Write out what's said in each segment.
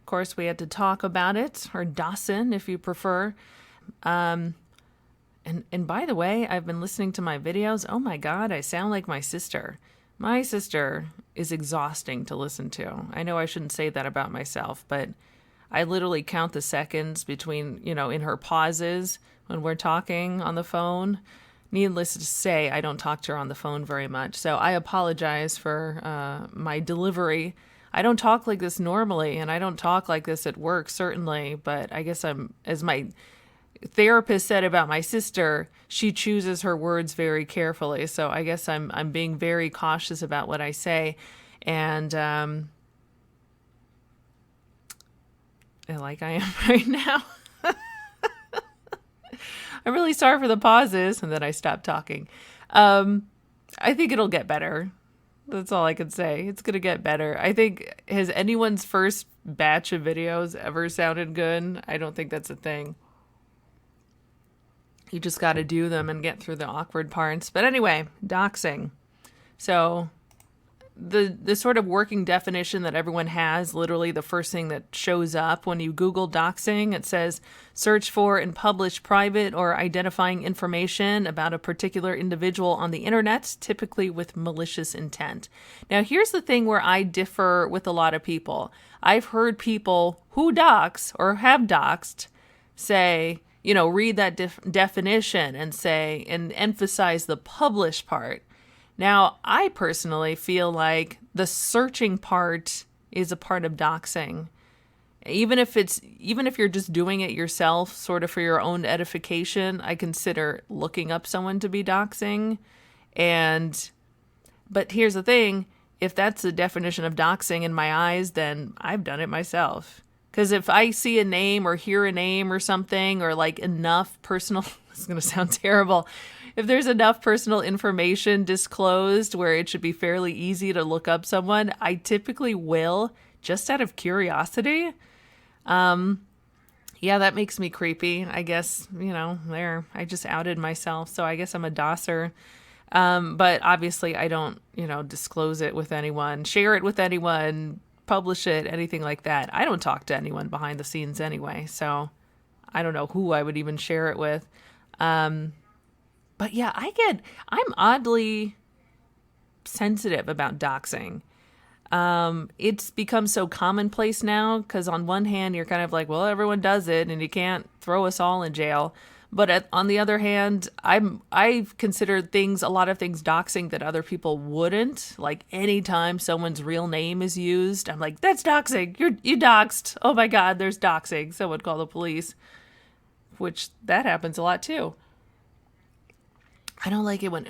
course, we had to talk about it, or Dawson, if you prefer. And by the way, I've been listening to my videos. Oh my God, I sound like my sister. My sister is exhausting to listen to. I know I shouldn't say that about myself, but I literally count the seconds between, in her pauses when we're talking on the phone. Needless to say, I don't talk to her on the phone very much. So I apologize for my delivery. I don't talk like this normally, and I don't talk like this at work, certainly. But I guess as my therapist said about my sister, she chooses her words very carefully. So I guess I'm being very cautious about what I say. And like I am right now. I'm really sorry for the pauses, and then I stopped talking. I think it'll get better. That's all I can say. It's going to get better. I think, has anyone's first batch of videos ever sounded good? I don't think that's a thing. You just got to do them and get through the awkward parts. But anyway, doxing. So the sort of working definition that everyone has, literally the first thing that shows up when you Google doxing, it says search for and publish private or identifying information about a particular individual on the internet, typically with malicious intent. Now, here's the thing where I differ with a lot of people. I've heard people who dox or have doxed say, read that definition and say, and emphasize the publish part. Now, I personally feel like the searching part is a part of doxing. Even if you're just doing it yourself, sort of for your own edification, I consider looking up someone to be doxing. But here's the thing, if that's the definition of doxing in my eyes, then I've done it myself. Because if I see a name or hear a name or something, or like enough personal, this is going to sound terrible, if there's enough personal information disclosed where it should be fairly easy to look up someone, I typically will, just out of curiosity. Yeah, that makes me creepy. I guess, I just outed myself. So I guess I'm a dosser. But obviously I don't, disclose it with anyone, share it with anyone, publish it, anything like that. I don't talk to anyone behind the scenes anyway. So I don't know who I would even share it with. But yeah, I'm oddly sensitive about doxing. It's become so commonplace now because on one hand, you're kind of like, well, everyone does it and you can't throw us all in jail. But on the other hand, I've considered a lot of things doxing that other people wouldn't. Like anytime someone's real name is used, I'm like, that's doxing. You doxed. Oh my God, there's doxing. Someone call the police, which that happens a lot too. I don't like it when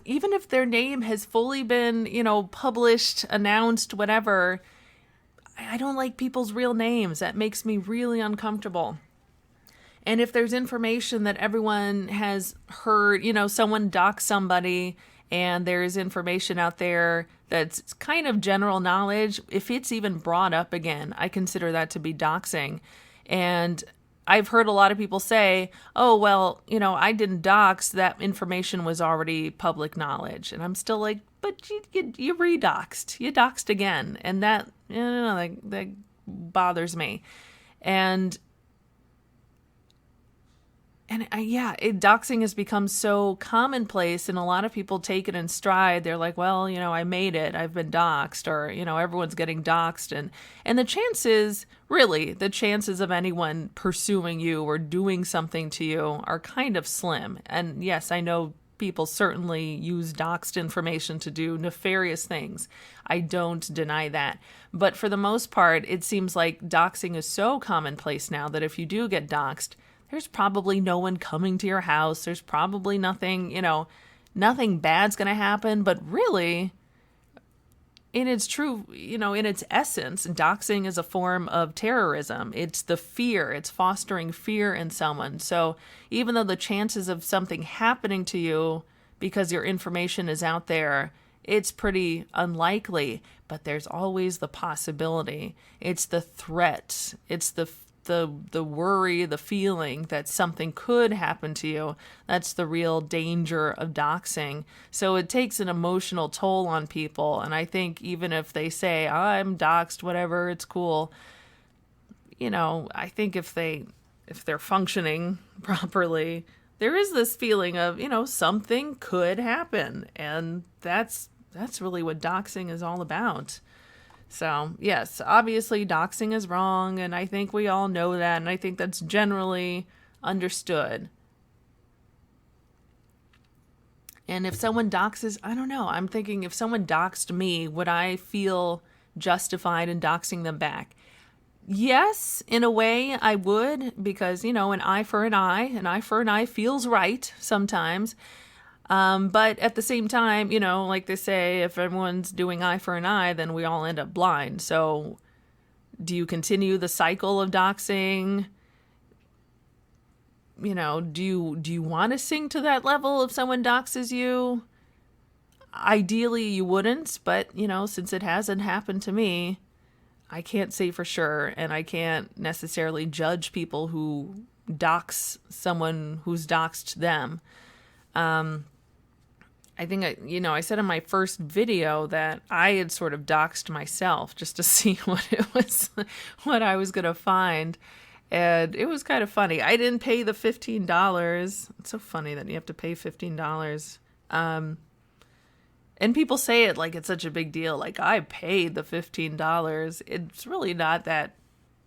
even if their name has fully been, published, announced, whatever, I don't like people's real names. That makes me really uncomfortable. And if there's information that everyone has heard, someone doxed somebody and there's information out there that's kind of general knowledge, if it's even brought up again, I consider that to be doxing. And I've heard a lot of people say, oh, well, I didn't dox, that information was already public knowledge. And I'm still like, but you redoxed, you doxed again. And that, that bothers me. And doxing has become so commonplace and a lot of people take it in stride. They're like, well, I made it. I've been doxed, or, everyone's getting doxed. And the chances of anyone pursuing you or doing something to you are kind of slim. And yes, I know people certainly use doxed information to do nefarious things. I don't deny that. But for the most part, it seems like doxing is so commonplace now that if you do get doxed, there's probably no one coming to your house. There's probably nothing, nothing bad's going to happen. But really, in its essence, doxing is a form of terrorism. It's the fear. It's fostering fear in someone. So even though the chances of something happening to you because your information is out there, it's pretty unlikely. But there's always the possibility. It's the threat. It's the worry, the feeling that something could happen to you. That's the real danger of doxing. So it takes an emotional toll on people. And I think even if they say, I'm doxed, whatever, it's cool, I think if they're functioning properly, there is this feeling of, something could happen. And that's really what doxing is all about. So, yes, obviously doxing is wrong, and I think we all know that, and I think that's generally understood. And if someone doxes, I don't know, I'm thinking if someone doxed me, would I feel justified in doxing them back? Yes, in a way I would, because, an eye for an eye feels right sometimes. But at the same time, like they say, if everyone's doing eye for an eye, then we all end up blind. So do you continue the cycle of doxing? Do you want to sink to that level if someone doxes you? Ideally, you wouldn't, but, since it hasn't happened to me, I can't say for sure, and I can't necessarily judge people who dox someone who's doxed them. I think, I said in my first video that I had sort of doxed myself just to see what I was going to find. And it was kind of funny. I didn't pay the $15. It's so funny that you have to pay $15. And people say it like it's such a big deal. Like, I paid the $15. It's really not that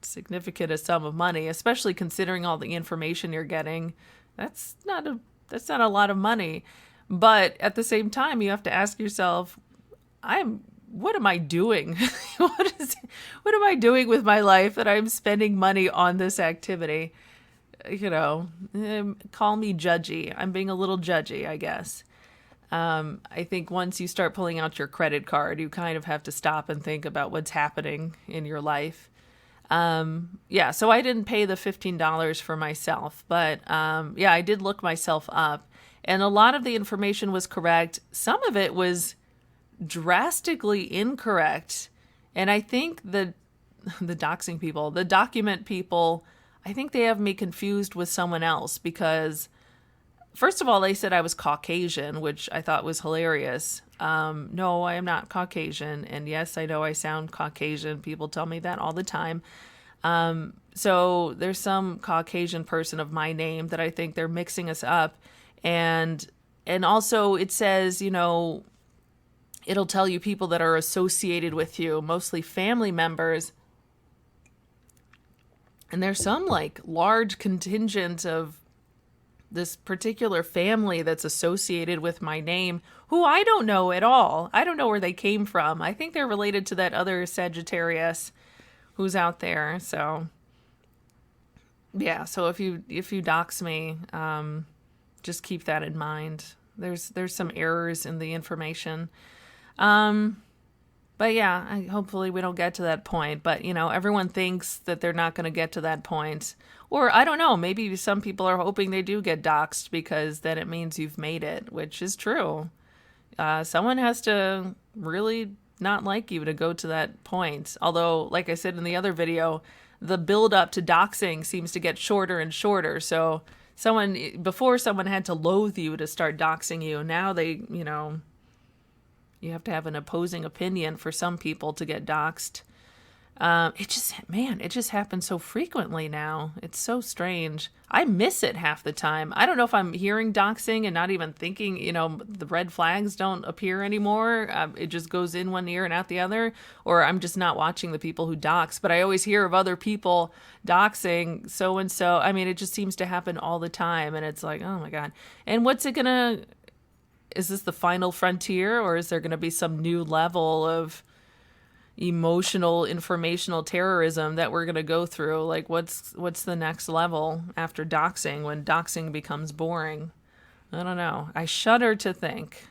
significant a sum of money, especially considering all the information you're getting. That's not a lot of money. But at the same time, you have to ask yourself, what am I doing? What am I doing with my life that I'm spending money on this activity? Call me judgy. I'm being a little judgy, I guess. I think once you start pulling out your credit card, you kind of have to stop and think about what's happening in your life. So I didn't pay the $15 for myself, but I did look myself up. And a lot of the information was correct. Some of it was drastically incorrect. And I think the doxing people, the document people, I think they have me confused with someone else because, first of all, they said I was Caucasian, which I thought was hilarious. No, I am not Caucasian. And yes, I know I sound Caucasian. People tell me that all the time. So there's some Caucasian person of my name that I think they're mixing us up. And also it says, it'll tell you people that are associated with you, mostly family members. And there's some like large contingent of this particular family that's associated with my name, who I don't know at all. I don't know where they came from. I think they're related to that other Sagittariesse who's out there. So yeah, so if you dox me, just keep that in mind. There's some errors in the information. But yeah, hopefully we don't get to that point. But, everyone thinks that they're not going to get to that point. Or I don't know, maybe some people are hoping they do get doxed because then it means you've made it, which is true. Someone has to really not like you to go to that point. Although, like I said in the other video, the build up to doxing seems to get shorter and shorter. So before someone had to loathe you to start doxing you. Now they, you have to have an opposing opinion for some people to get doxed. It just happens so frequently now. It's so strange. I miss it half the time. I don't know if I'm hearing doxing and not even thinking, the red flags don't appear anymore. It just goes in one ear and out the other, or I'm just not watching the people who dox. But I always hear of other people doxing so-and-so. I mean, it just seems to happen all the time. And it's like, oh my God. And is this the final frontier, or is there going to be some new level of emotional, informational terrorism that we're going to go through? Like, what's the next level after doxing, when doxing becomes boring? I don't know. I shudder to think.